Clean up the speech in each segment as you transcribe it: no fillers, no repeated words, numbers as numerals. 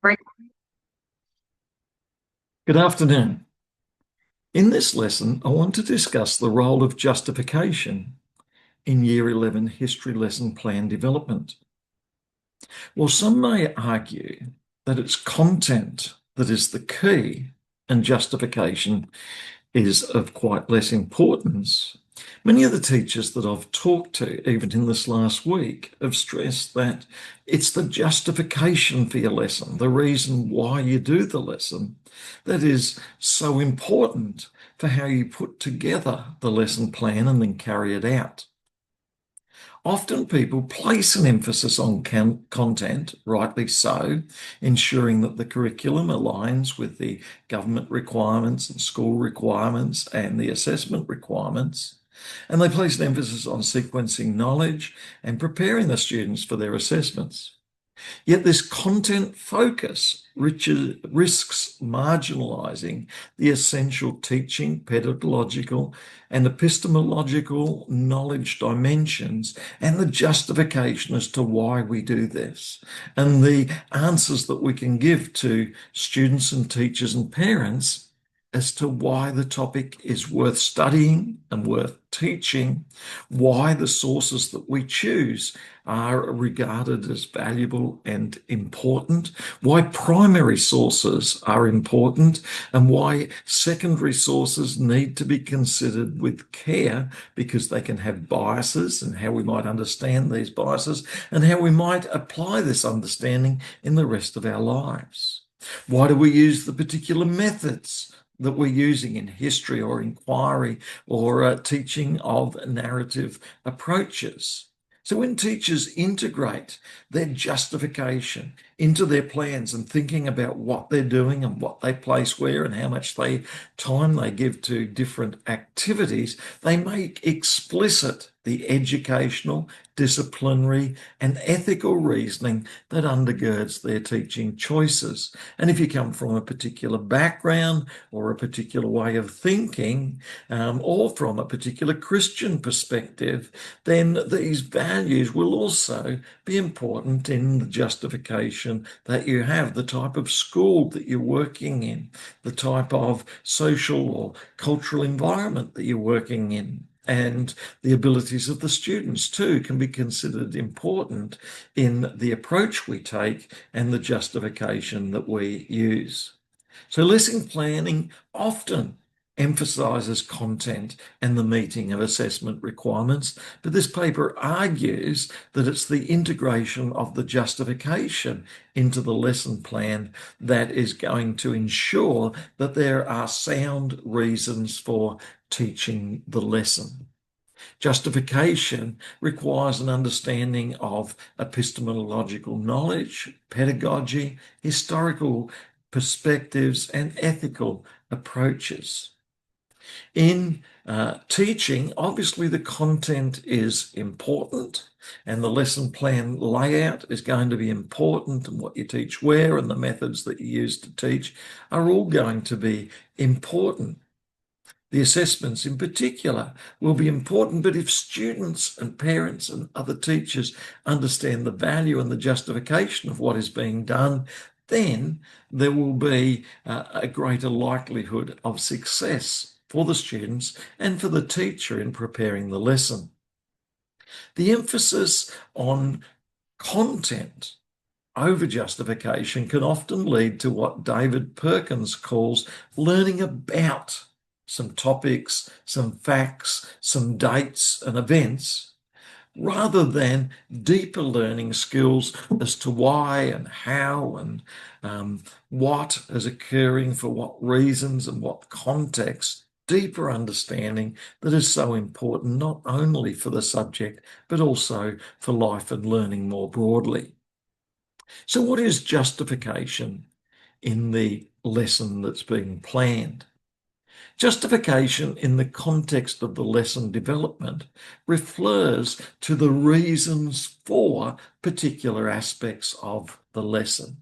Great. Good afternoon. In this lesson, I want to discuss the role of justification in Year 11 history lesson plan development. Well, some may argue that it's content that is the key and justification is of quite less importance. Many of the teachers that I've talked to, even in this last week, have stressed that it's the justification for your lesson, the reason why you do the lesson, that is so important for how you put together the lesson plan and then carry it out. Often people place an emphasis on content, rightly so, ensuring that the curriculum aligns with the government requirements and school requirements and the assessment requirements. And they place an emphasis on sequencing knowledge and preparing the students for their assessments. Yet this content focus risks marginalising the essential teaching, pedagogical, and epistemological knowledge dimensions and the justification as to why we do this, and the answers that we can give to students and teachers and parents as to why the topic is worth studying and worth teaching, why the sources that we choose are regarded as valuable and important, why primary sources are important, and why secondary sources need to be considered with care because they can have biases, and how we might understand these biases and how we might apply this understanding in the rest of our lives. Why do we use the particular methods that we're using in history or inquiry or teaching of narrative approaches? So when teachers integrate their justification into their plans and thinking about what they're doing and what they place where and how much time they give to different activities, they make explicit the educational, disciplinary, and ethical reasoning that undergirds their teaching choices. And if you come from a particular background or a particular way of thinking, or from a particular Christian perspective, then these values will also be important in the justification that you have, the type of school that you're working in, the type of social or cultural environment that you're working in. And the abilities of the students too can be considered important in the approach we take and the justification that we use. So lesson planning often emphasises content and the meeting of assessment requirements, but this paper argues that it's the integration of the justification into the lesson plan that is going to ensure that there are sound reasons for teaching the lesson. Justification requires an understanding of epistemological knowledge, pedagogy, historical perspectives, and ethical approaches. In teaching, obviously the content is important and the lesson plan layout is going to be important, and what you teach where and the methods that you use to teach are all going to be important. The assessments in particular will be important, but if students and parents and other teachers understand the value and the justification of what is being done, then there will be a greater likelihood of success for the students and for the teacher in preparing the lesson. The emphasis on content over justification can often lead to what David Perkins calls learning about some topics, some facts, some dates and events, rather than deeper learning skills as to why and how and what is occurring for what reasons and what context. Deeper understanding that is so important not only for the subject but also for life and learning more broadly. So, what is justification in the lesson that's being planned? Justification in the context of the lesson development refers to the reasons for particular aspects of the lesson.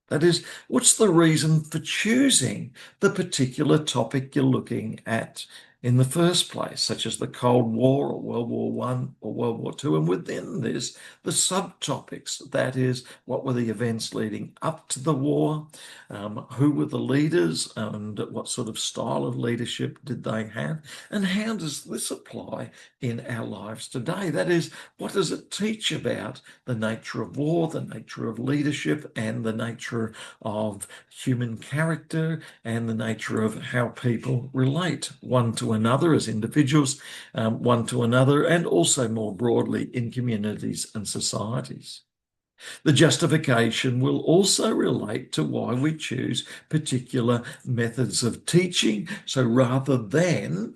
That is, what's the reason for choosing the particular topic you're looking at in the first place, such as the Cold War or World War One or World War Two. And within this, the subtopics, that is, what were the events leading up to the war, who were the leaders, and what sort of style of leadership did they have, and how does this apply in our lives today? That is, what does it teach about the nature of war, the nature of leadership, and the nature of human character, and the nature of how people relate one to another as individuals, one to another, and also more broadly in communities and societies. The justification will also relate to why we choose particular methods of teaching. So rather than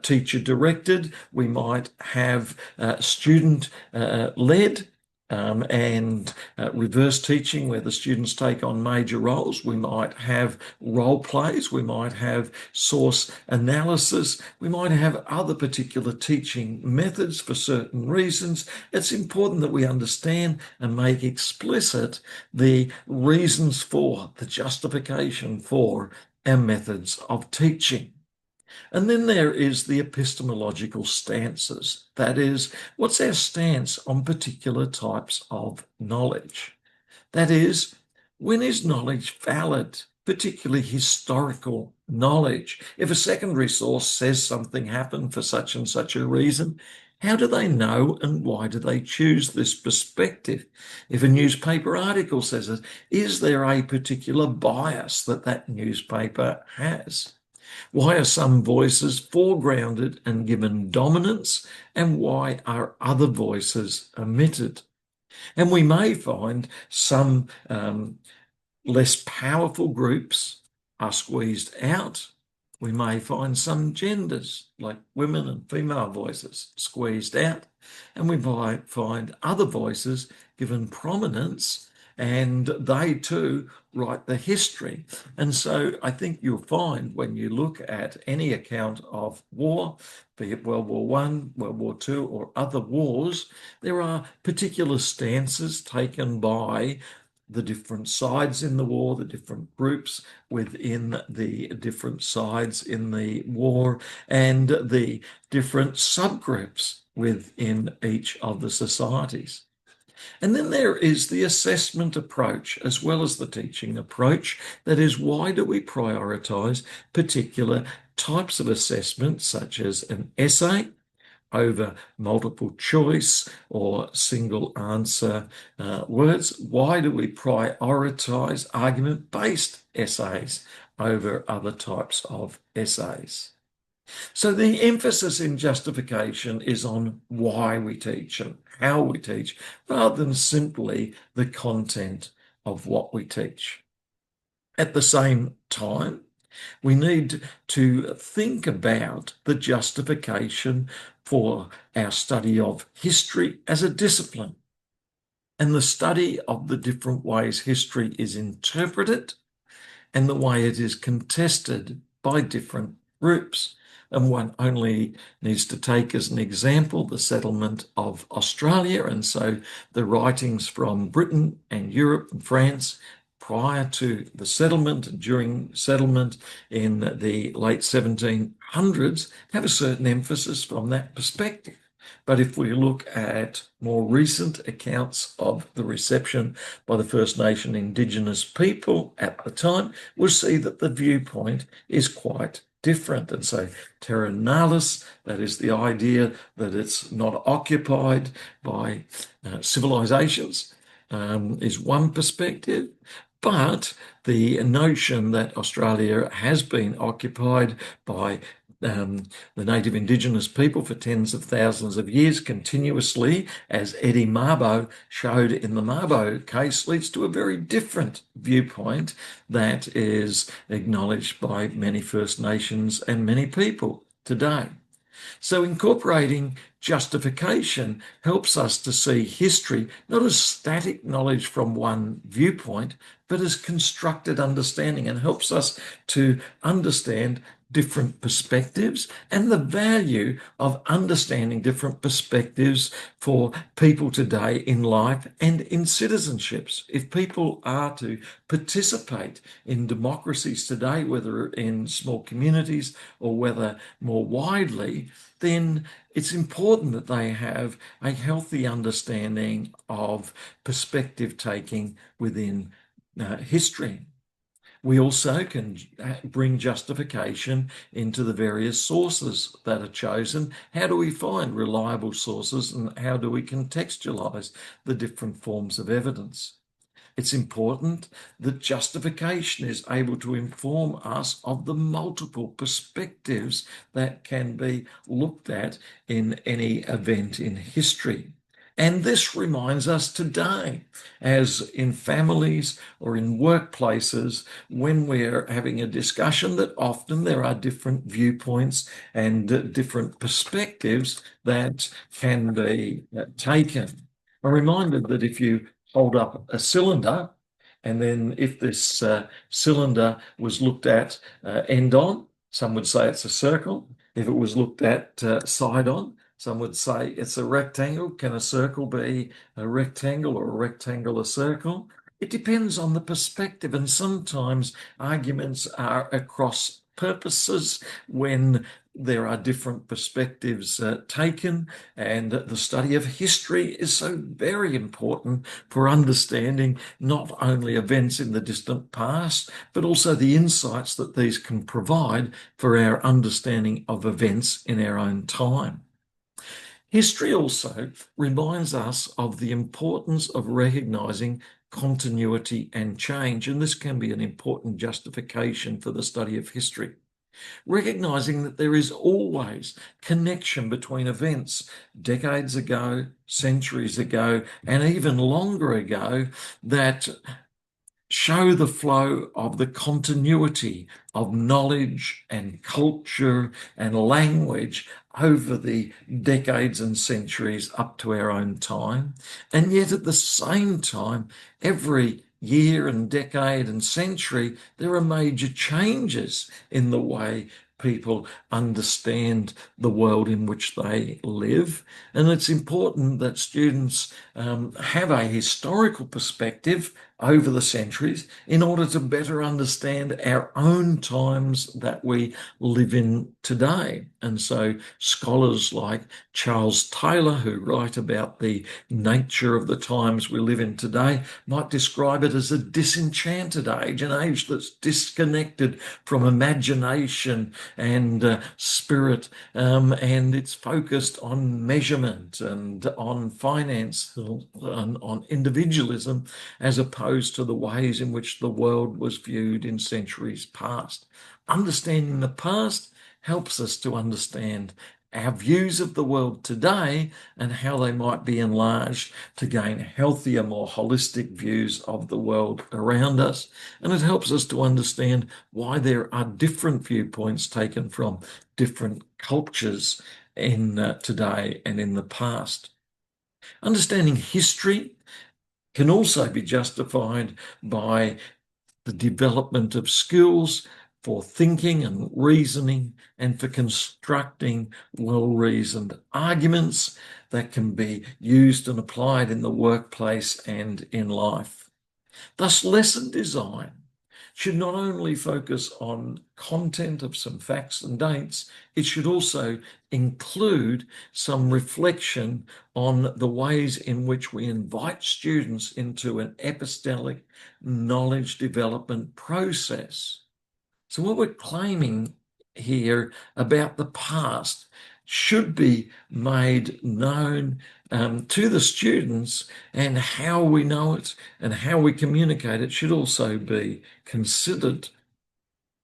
teacher directed, we might have student led and reverse teaching where the students take on major roles. We might have role plays. We might have source analysis. We might have other particular teaching methods for certain reasons. It's important that we understand and make explicit the reasons for, the justification for our methods of teaching. And then there is the epistemological stances. That is, what's our stance on particular types of knowledge? That is, when is knowledge valid, particularly historical knowledge? If a secondary source says something happened for such and such a reason, how do they know and why do they choose this perspective? If a newspaper article says it, is there a particular bias that that newspaper has? Why are some voices foregrounded and given dominance, and why are other voices omitted? And we may find some less powerful groups are squeezed out. We may find some genders, like women and female voices, squeezed out. And we might find other voices given prominence, and they too write the history. And so I think you'll find when you look at any account of war, be it World War One, World War Two, or other wars, there are particular stances taken by the different sides in the war, the different groups within the different sides in the war, and the different subgroups within each of the societies. And then there is the assessment approach as well as the teaching approach. That is, why do we prioritise particular types of assessment, such as an essay over multiple choice or single answer words? Why do we prioritise argument-based essays over other types of essays? So the emphasis in justification is on why we teach and how we teach, rather than simply the content of what we teach. At the same time, we need to think about the justification for our study of history as a discipline and the study of the different ways history is interpreted and the way it is contested by different groups. And one only needs to take as an example the settlement of Australia. And so the writings from Britain and Europe and France prior to the settlement and during settlement in the late 1700s have a certain emphasis from that perspective. But if we look at more recent accounts of the reception by the First Nation Indigenous people at the time, we'll see that the viewpoint is quite different. And so terra nullius, that is the idea that it's not occupied by civilizations, is one perspective. But the notion that Australia has been occupied by the native Indigenous people for tens of thousands of years continuously, as Eddie Mabo showed in the Mabo case, leads to a very different viewpoint that is acknowledged by many First Nations and many people today. So incorporating justification helps us to see history not as static knowledge from one viewpoint, but as constructed understanding, and helps us to understand different perspectives and the value of understanding different perspectives for people today in life and in citizenships. If people are to participate in democracies today, whether in small communities or whether more widely, then it's important that they have a healthy understanding of perspective taking within history. We also can bring justification into the various sources that are chosen. How do we find reliable sources and how do we contextualize the different forms of evidence? It's important that justification is able to inform us of the multiple perspectives that can be looked at in any event in history. And this reminds us today, as in families or in workplaces, when we're having a discussion, that often there are different viewpoints and different perspectives that can be taken. I'm reminded that if you hold up a cylinder, and then if this cylinder was looked at end on, some would say it's a circle. If it was looked at side on, some would say it's a rectangle. Can a circle be a rectangle or a rectangle a circle? It depends on the perspective, and sometimes arguments are across purposes when there are different perspectives taken, and the study of history is so very important for understanding not only events in the distant past, but also the insights that these can provide for our understanding of events in our own time. History also reminds us of the importance of recognizing continuity and change, and this can be an important justification for the study of history. Recognizing that there is always connection between events decades ago, centuries ago, and even longer ago that show the flow of the continuity of knowledge and culture and language over the decades and centuries up to our own time. And yet at the same time, every year and decade and century, there are major changes in the way people understand the world in which they live. And it's important that students have a historical perspective over the centuries in order to better understand our own times that we live in today. And so scholars like Charles Taylor, who write about the nature of the times we live in today, might describe it as a disenchanted age, an age that's disconnected from imagination and spirit, and it's focused on measurement and on finance and on individualism, as opposed to the ways in which the world was viewed in centuries past. Understanding the past helps us to understand our views of the world today and how they might be enlarged to gain healthier, more holistic views of the world around us. And it helps us to understand why there are different viewpoints taken from different cultures in today and in the past. Understanding history can also be justified by the development of skills for thinking and reasoning and for constructing well-reasoned arguments that can be used and applied in the workplace and in life. Thus, lesson design should not only focus on content of some facts and dates, it should also include some reflection on the ways in which we invite students into an epistemic knowledge development process. So what we're claiming here about the past should be made known to the students, and how we know it and how we communicate it should also be considered.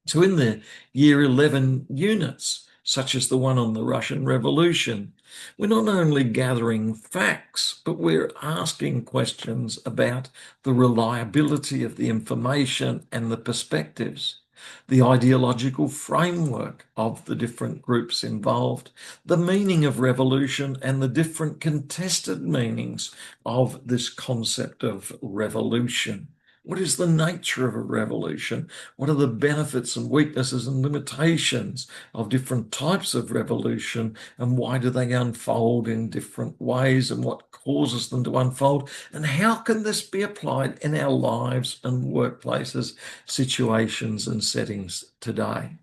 So in the Year 11 units, such as the one on the Russian Revolution, we're not only gathering facts, but we're asking questions about the reliability of the information and the perspectives, the ideological framework of the different groups involved, the meaning of revolution and the different contested meanings of this concept of revolution. What is the nature of a revolution? What are the benefits and weaknesses and limitations of different types of revolution? And why do they unfold in different ways? And what causes them to unfold? And how can this be applied in our lives and workplaces, situations and settings today?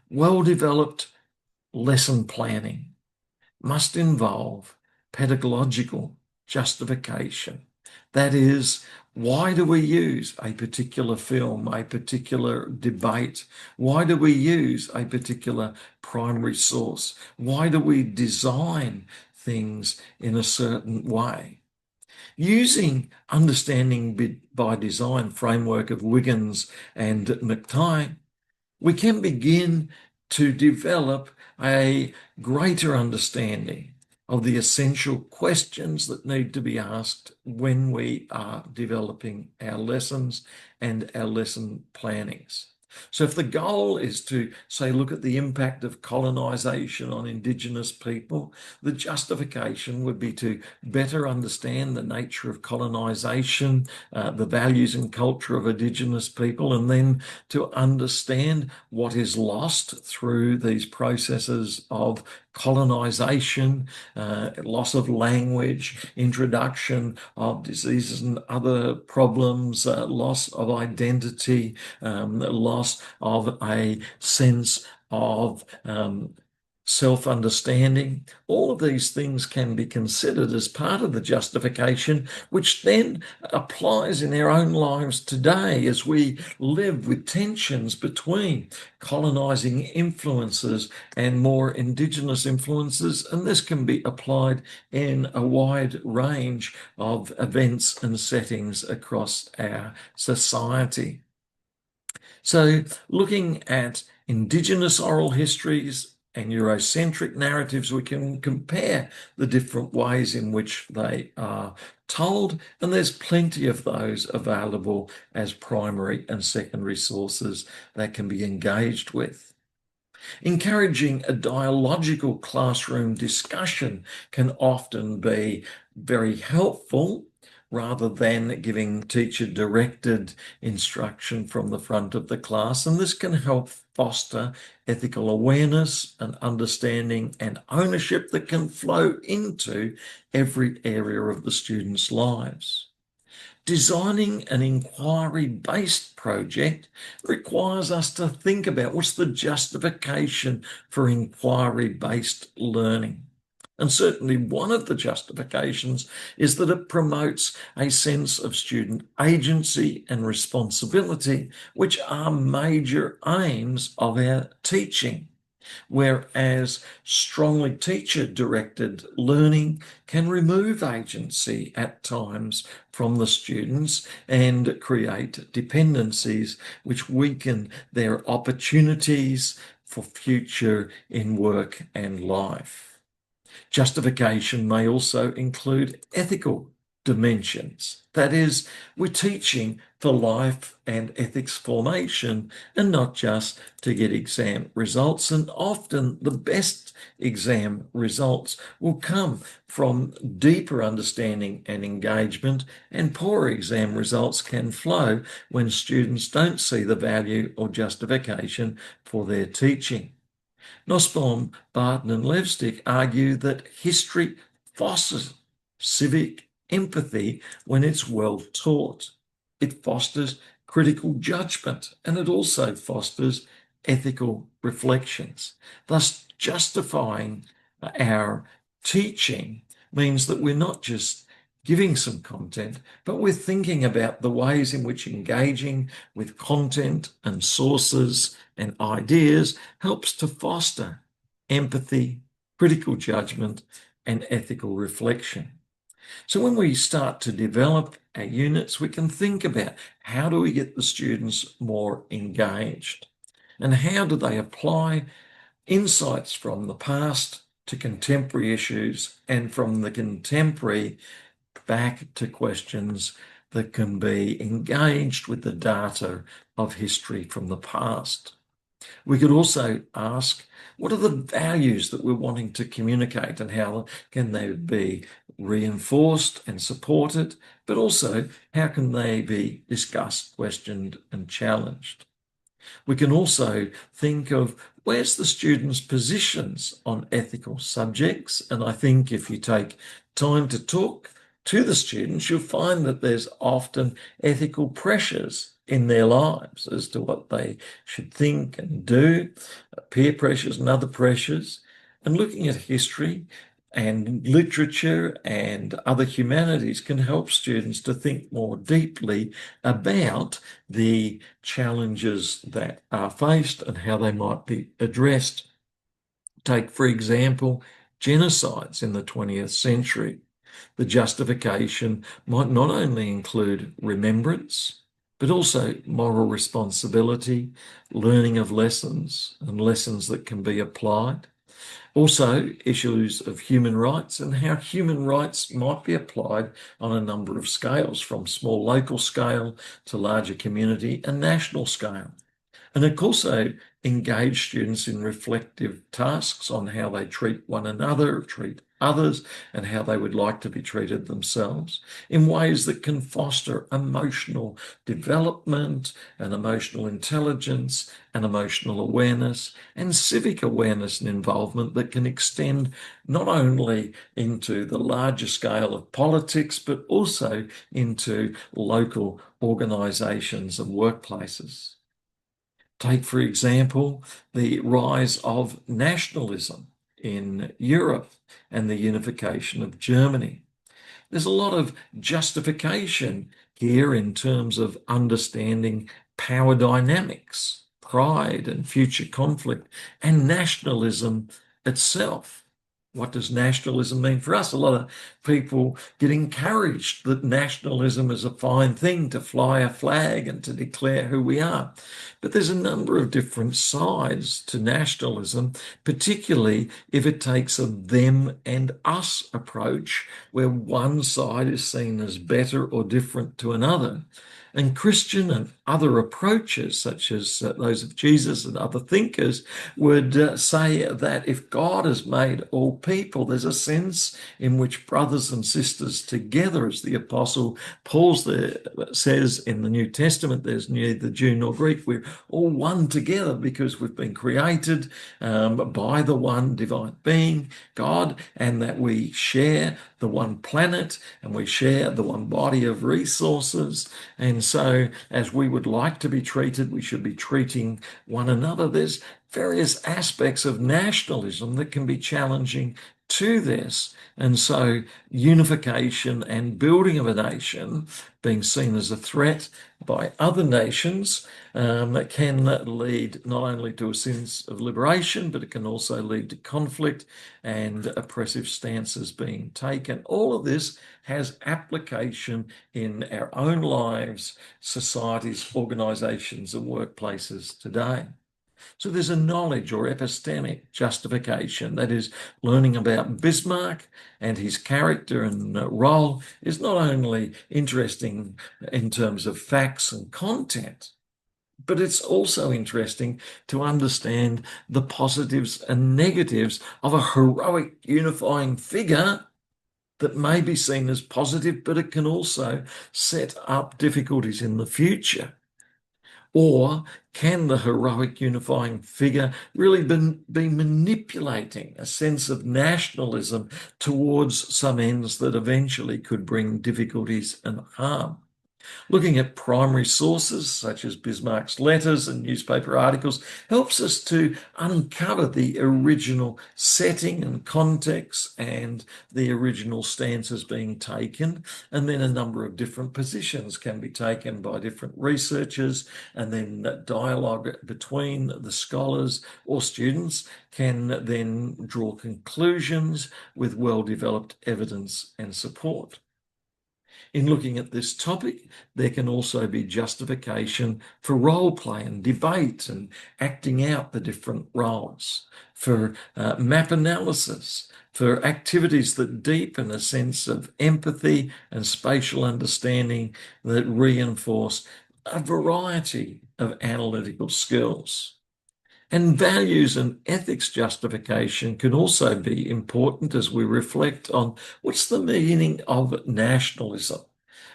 Well-developed lesson planning must involve pedagogical justification. That is, why do we use a particular film, a particular debate? Why do we use a particular primary source? Why do we design things in a certain way? Using understanding by design framework of Wiggins and McTighe, we can begin to develop a greater understanding of the essential questions that need to be asked when we are developing our lessons and our lesson plannings. So if the goal is to, say, look at the impact of colonisation on Indigenous people, the justification would be to better understand the nature of colonisation, the values and culture of Indigenous people, and then to understand what is lost through these processes of colonisation, loss of language, introduction of diseases and other problems, loss of identity, loss of a sense of self-understanding. All of these things can be considered as part of the justification, which then applies in our own lives today as we live with tensions between colonising influences and more Indigenous influences. And this can be applied in a wide range of events and settings across our society. So looking at Indigenous oral histories and Eurocentric narratives, we can compare the different ways in which they are told, and there's plenty of those available as primary and secondary sources that can be engaged with. Encouraging a dialogical classroom discussion can often be very helpful, rather than giving teacher-directed instruction from the front of the class. And this can help foster ethical awareness and understanding and ownership that can flow into every area of the students' lives. Designing an inquiry-based project requires us to think about what's the justification for inquiry-based learning. And certainly one of the justifications is that it promotes a sense of student agency and responsibility, which are major aims of our teaching. Whereas strongly teacher-directed learning can remove agency at times from the students and create dependencies which weaken their opportunities for future in work and life. Justification may also include ethical dimensions. That is, we're teaching for life and ethics formation and not just to get exam results. And often the best exam results will come from deeper understanding and engagement, and poor exam results can flow when students don't see the value or justification for their teaching. Nussbaum, Barton and Levstick argue that history fosters civic empathy when it's well taught. It fosters critical judgment, and it also fosters ethical reflections. Thus, justifying our teaching means that we're not just giving some content, but we're thinking about the ways in which engaging with content and sources and ideas helps to foster empathy, critical judgment, and ethical reflection. So when we start to develop our units, we can think about how do we get the students more engaged, and how do they apply insights from the past to contemporary issues, and from the contemporary back to questions that can be engaged with the data of history from the past. We could also ask, what are the values that we're wanting to communicate, and how can they be reinforced and supported, but also how can they be discussed, questioned, and challenged? We can also think of where's the student's positions on ethical subjects. And I think if you take time to talk to the students, you'll find that there's often ethical pressures in their lives as to what they should think and do, peer pressures and other pressures. And looking at history and literature and other humanities can help students to think more deeply about the challenges that are faced and how they might be addressed. Take, for example, genocides in the 20th century. The justification might not only include remembrance, but also moral responsibility, learning of lessons and lessons that can be applied. Also, issues of human rights and how human rights might be applied on a number of scales, from small local scale to larger community and national scale. And it also engage students in reflective tasks on how they treat one another, treat others, and how they would like to be treated themselves in ways that can foster emotional development and emotional intelligence and emotional awareness and civic awareness and involvement that can extend not only into the larger scale of politics, but also into local organisations and workplaces. Take, for example, the rise of nationalism in Europe and the unification of Germany. There's a lot of justification here in terms of understanding power dynamics, pride and future conflict, and nationalism itself. What does nationalism mean for us? A lot of people get encouraged that nationalism is a fine thing, to fly a flag and to declare who we are. But there's a number of different sides to nationalism, particularly if it takes a them and us approach, where one side is seen as better or different to another. And Christian and other approaches, such as those of Jesus and other thinkers, would say that if God has made all people, there's a sense in which brothers and sisters together, as the Apostle Paul says in the New Testament, there's neither Jew nor Greek. We're all one together because we've been created by the one divine being, God, and that we share the one planet and we share the one body of resources. And so, as we would like to be treated, we should be treating one another. There's various aspects of nationalism that can be challenging to this. And so unification and building of a nation being seen as a threat by other nations can lead not only to a sense of liberation, but it can also lead to conflict and oppressive stances being taken. All of this has application in our own lives, societies, organisations, and workplaces today. So there's a knowledge or epistemic justification, that is, learning about Bismarck and his character and role is not only interesting in terms of facts and content, but it's also interesting to understand the positives and negatives of a heroic unifying figure that may be seen as positive, but it can also set up difficulties in the future. Or can the heroic unifying figure really be manipulating a sense of nationalism towards some ends that eventually could bring difficulties and harm? Looking at primary sources such as Bismarck's letters and newspaper articles helps us to uncover the original setting and context and the original stances being taken. And then a number of different positions can be taken by different researchers, and then dialogue between the scholars or students can then draw conclusions with well-developed evidence and support. In looking at this topic, there can also be justification for role play and debate and acting out the different roles, for map analysis, for activities that deepen a sense of empathy and spatial understanding that reinforce a variety of analytical skills. And values and ethics justification can also be important as we reflect on what's the meaning of nationalism.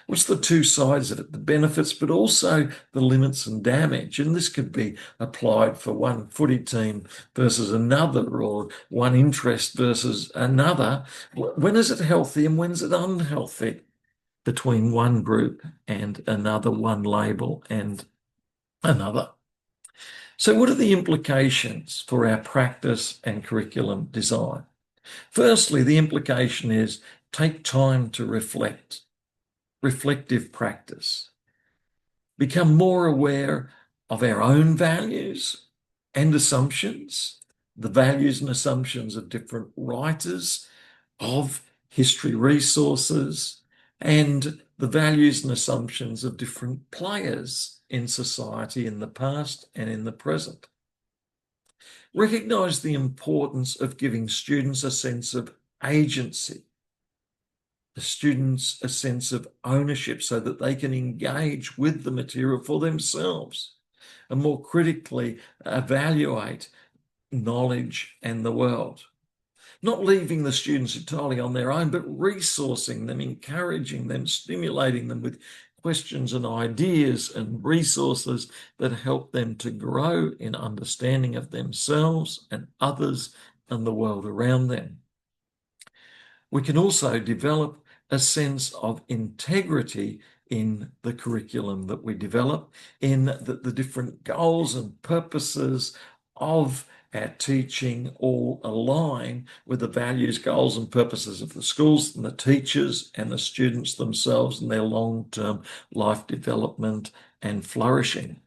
What's the two sides of it, the benefits, but also the limits and damage? And this could be applied for one footy team versus another, or one interest versus another. When is it healthy and when is it unhealthy between one group and another, one label and another? So what are the implications for our practice and curriculum design? Firstly, the implication is take time to reflect, reflective practice. Become more aware of our own values and assumptions, the values and assumptions of different writers, of history resources, and the values and assumptions of different players in society in the past and in the present. Recognise the importance of giving students a sense of agency, the students a sense of ownership so that they can engage with the material for themselves and more critically evaluate knowledge and the world. Not leaving the students entirely on their own, but resourcing them, encouraging them, stimulating them with questions and ideas and resources that help them to grow in understanding of themselves and others and the world around them. We can also develop a sense of integrity in the curriculum that we develop, in the different goals and purposes of our teaching all align with the values, goals and purposes of the schools and the teachers and the students themselves and their long-term life development and flourishing.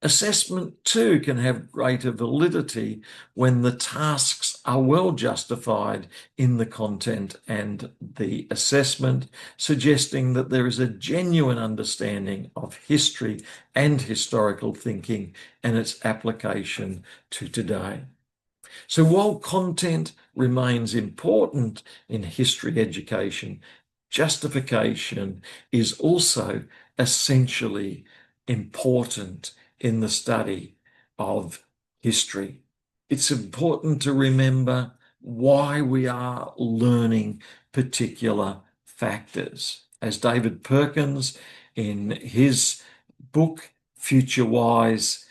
Assessment too can have greater validity when the tasks are well justified in the content and the assessment, suggesting that there is a genuine understanding of history and historical thinking and its application to today. So while content remains important in history education, justification is also essentially important in the study of history. It's important to remember why we are learning particular factors. As David Perkins, in his book Future Wise,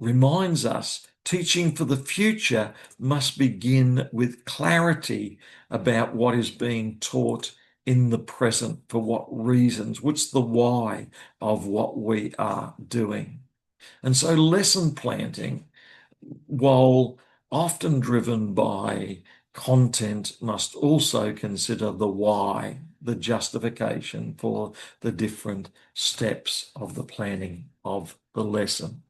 reminds us, teaching for the future must begin with clarity about what is being taught in the present, for what reasons, what's the why of what we are doing. And so lesson planting, while often driven by content, must also consider the why, the justification for the different steps of the planning of the lesson.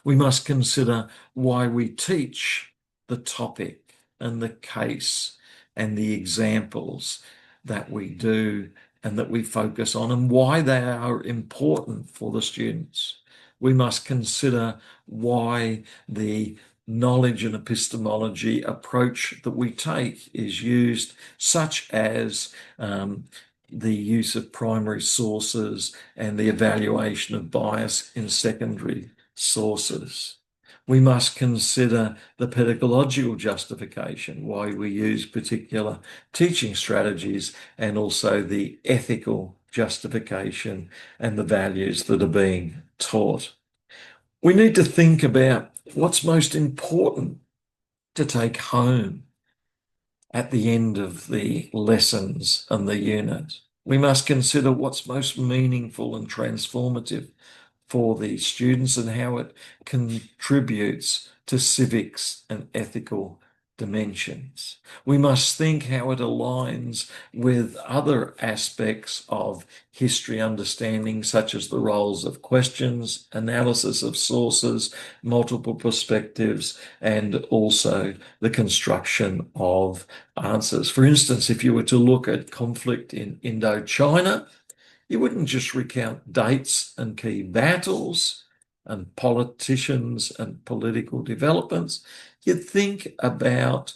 We must consider why we teach the topic and the case and the examples that we do and that we focus on, and why they are important for the students. We must consider why the knowledge and epistemology approach that we take is used, such as the use of primary sources and the evaluation of bias in secondary sources. We must consider the pedagogical justification, why we use particular teaching strategies, and also the ethical justification and the values that are being taught. We need to think about what's most important to take home at the end of the lessons and the unit. We must consider what's most meaningful and transformative for the students and how it contributes to civics and ethical dimensions. We must think how it aligns with other aspects of history understanding, such as the roles of questions, analysis of sources, multiple perspectives, and also the construction of answers. For instance, if you were to look at conflict in Indochina, you wouldn't just recount dates and key battles and politicians and political developments. You'd think about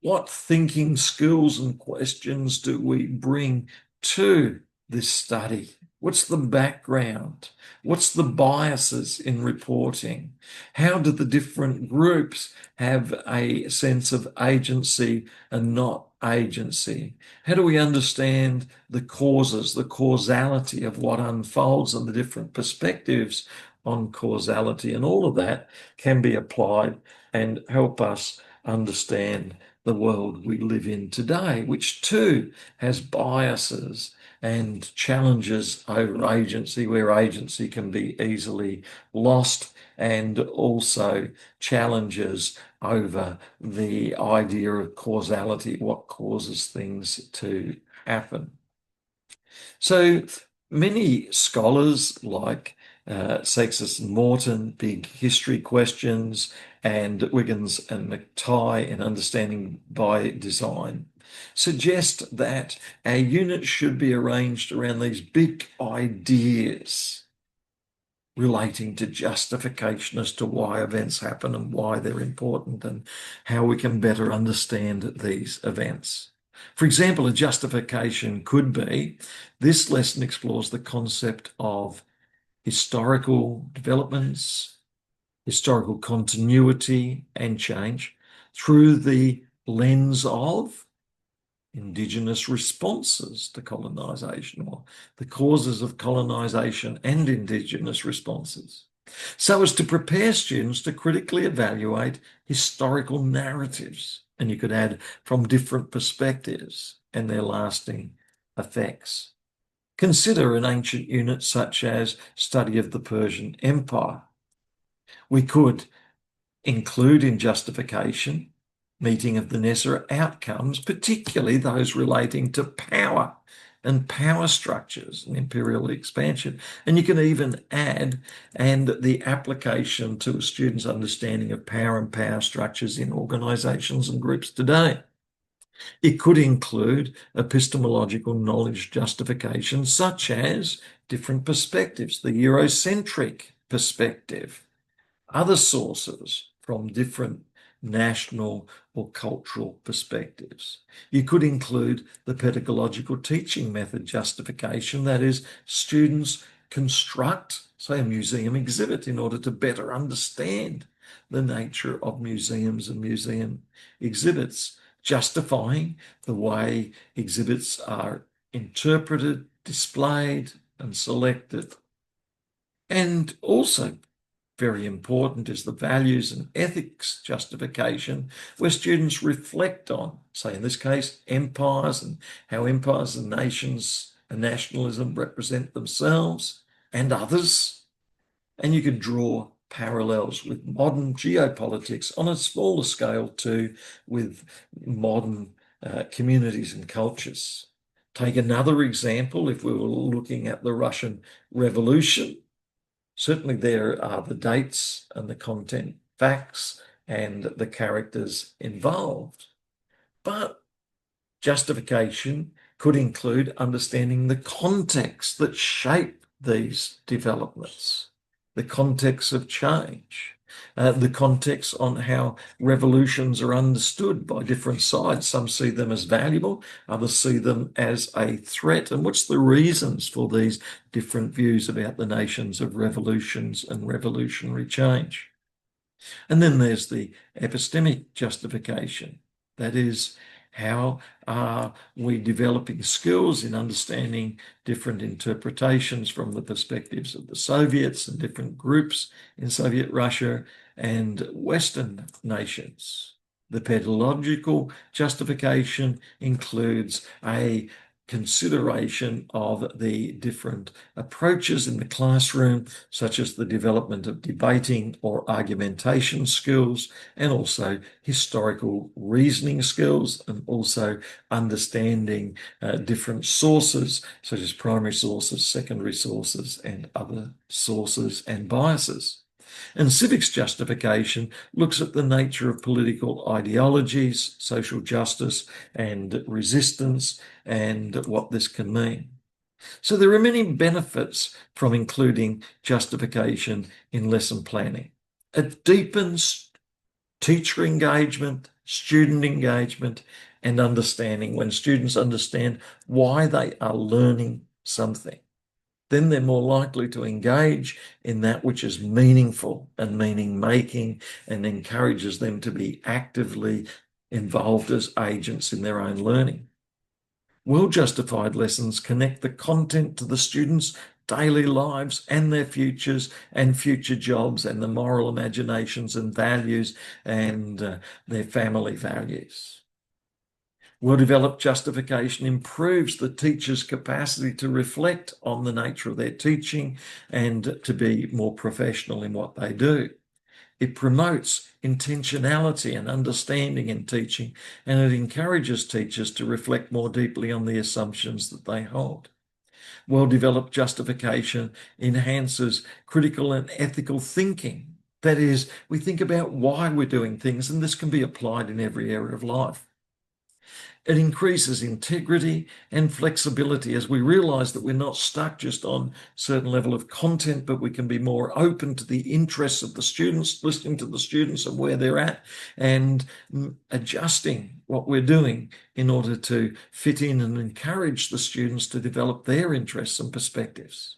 what thinking skills and questions do we bring to this study? What's the background? What's the biases in reporting? How do the different groups have a sense of agency and not agency? How do we understand the causes, the causality of what unfolds and the different perspectives on causality? And all of that can be applied and help us understand the world we live in today, which too has biases and challenges over agency, where agency can be easily lost, and also challenges over the idea of causality, what causes things to happen. So many scholars like Sextus and Morton, big history questions, and Wiggins and McTighe in understanding by design, suggest that our unit should be arranged around these big ideas relating to justification as to why events happen and why they're important and how we can better understand these events. For example, a justification could be, this lesson explores the concept of historical developments, historical continuity and change through the lens of Indigenous responses to colonisation, or the causes of colonisation and Indigenous responses, so as to prepare students to critically evaluate historical narratives, and you could add from different perspectives and their lasting effects. Consider an ancient unit such as study of the Persian Empire. We could include in justification meeting of the necessary outcomes, particularly those relating to power and power structures and imperial expansion. And you can even add, and the application to a student's understanding of power and power structures in organisations and groups today. It could include epistemological knowledge justification, such as different perspectives, the Eurocentric perspective, other sources from different national or cultural perspectives. You could include the pedagogical teaching method justification, that is, students construct, say, a museum exhibit in order to better understand the nature of museums and museum exhibits, justifying the way exhibits are interpreted, displayed, and selected. And also, very important is the values and ethics justification, where students reflect on, say in this case, empires and how empires and nations and nationalism represent themselves and others. And you could draw parallels with modern geopolitics on a smaller scale too, with modern communities and cultures. Take another example, if we were looking at the Russian Revolution. Certainly there are the dates and the content facts and the characters involved. But justification could include understanding the context that shape these developments, the context of change, the context on how revolutions are understood by different sides. Some see them as valuable, others see them as a threat. And what's the reasons for these different views about the nations of revolutions and revolutionary change? And then there's the epistemic justification. That is, how are we developing skills in understanding different interpretations from the perspectives of the Soviets and different groups in Soviet Russia and Western nations? The pedagogical justification includes a consideration of the different approaches in the classroom, such as the development of debating or argumentation skills, and also historical reasoning skills, and also understanding different sources, such as primary sources, secondary sources, and other sources and biases. And civics justification looks at the nature of political ideologies, social justice, and resistance, and what this can mean. So there are many benefits from including justification in lesson planning. It deepens teacher engagement, student engagement, and understanding when students understand why they are learning something. then they're more likely to engage in that which is meaningful and meaning making and encourages them to be actively involved as agents in their own learning. Well-justified lessons connect the content to the students' daily lives and their futures and future jobs and the moral imaginations and values and their family values. Well-developed justification improves the teacher's capacity to reflect on the nature of their teaching and to be more professional in what they do. It promotes intentionality and understanding in teaching, and it encourages teachers to reflect more deeply on the assumptions that they hold. Well-developed justification enhances critical and ethical thinking. That is, we think about why we're doing things, and this can be applied in every area of life. It increases integrity and flexibility as we realize that we're not stuck just on a certain level of content, but we can be more open to the interests of the students, listening to the students and where they're at, and adjusting what we're doing in order to fit in and encourage the students to develop their interests and perspectives.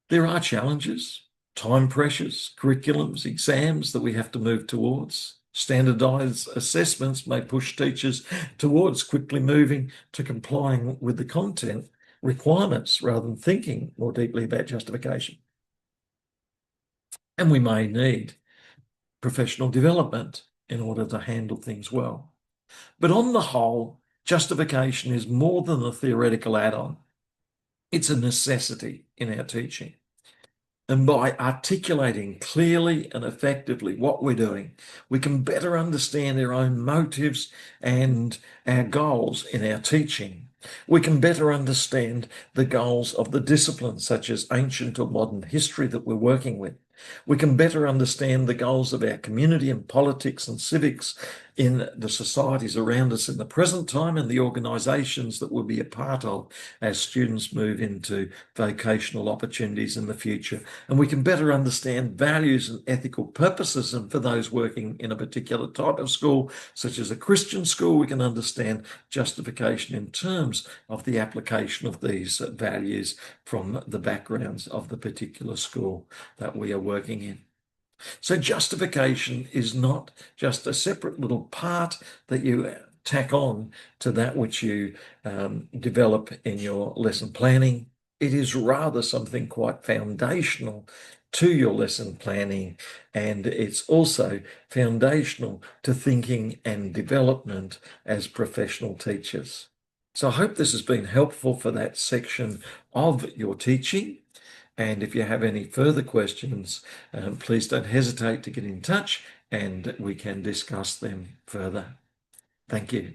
There are challenges, time pressures, curriculums, exams that we have to move towards. Standardized assessments may push teachers towards quickly moving to complying with the content requirements rather than thinking more deeply about justification. And we may need professional development in order to handle things well. But on the whole, justification is more than a theoretical add-on. It's a necessity in our teaching. And by articulating clearly and effectively what we're doing, we can better understand our own motives and our goals in our teaching. We can better understand the goals of the disciplines, such as ancient or modern history that we're working with. We can better understand the goals of our community and politics and civics in the societies around us in the present time and the organisations that we'll be a part of as students move into vocational opportunities in the future. And we can better understand values and ethical purposes. And for those working in a particular type of school, such as a Christian school, we can understand justification in terms of the application of these values from the backgrounds of the particular school that we are working in. So justification is not just a separate little part that you tack on to that which you develop in your lesson planning. It is rather something quite foundational to your lesson planning, and it's also foundational to thinking and development as professional teachers. So I hope this has been helpful for that section of your teaching. And if you have any further questions, please don't hesitate to get in touch and we can discuss them further. Thank you.